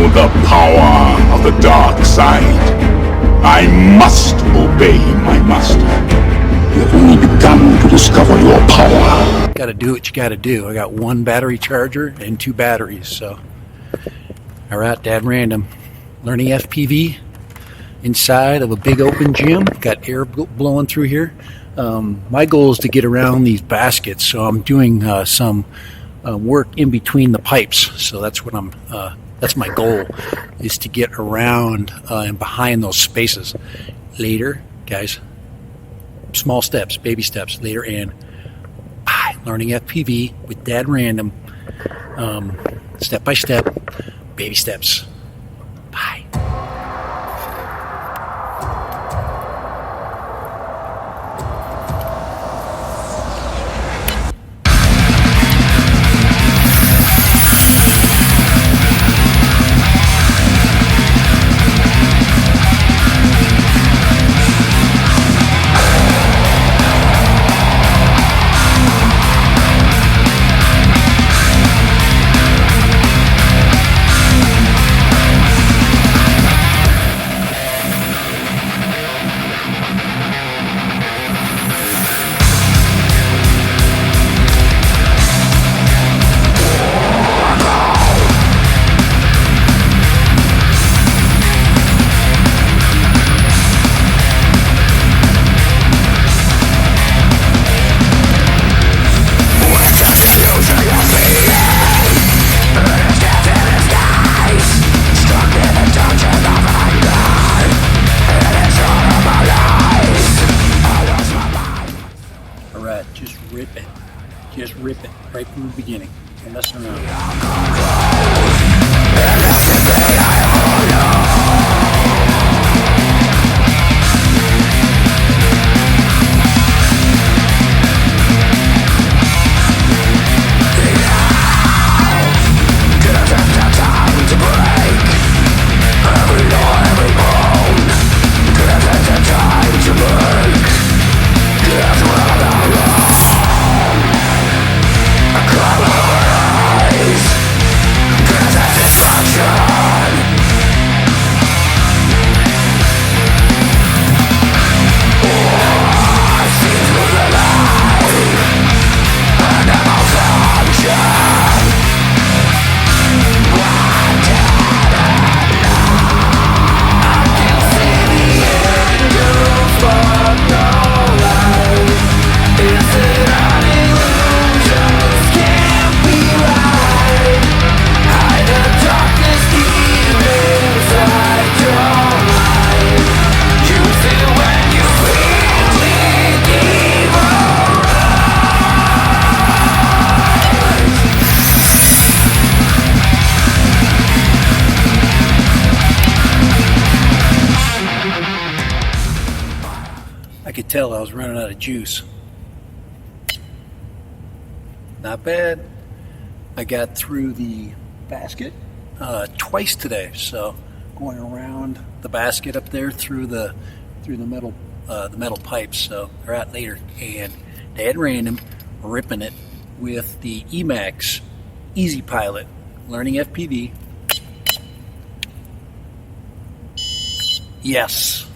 know the power of the dark side. I must obey my master. You've only begun to discover your power. Gotta do what you gotta do. I got one battery charger and 2 batteries, so. Alright, at random. Learning FPV inside of a big open gym. Got air blowing through here. My goal is to get around these baskets, so I'm doing some work in between the pipes. So that's what that's my goal, is to get around and behind those spaces. Later, guys, small steps, baby steps. Later, and learning FPV with Dad Random, step by step, baby steps. Bye. Just rip it right from the beginning. Don't mess around. I could tell I was running out of juice. Not bad. I got through the basket twice today, so going around the basket up there through the metal pipes. So they're out later, and Dad Random ripping it with the Emax Easy Pilot, learning FPV. Yes.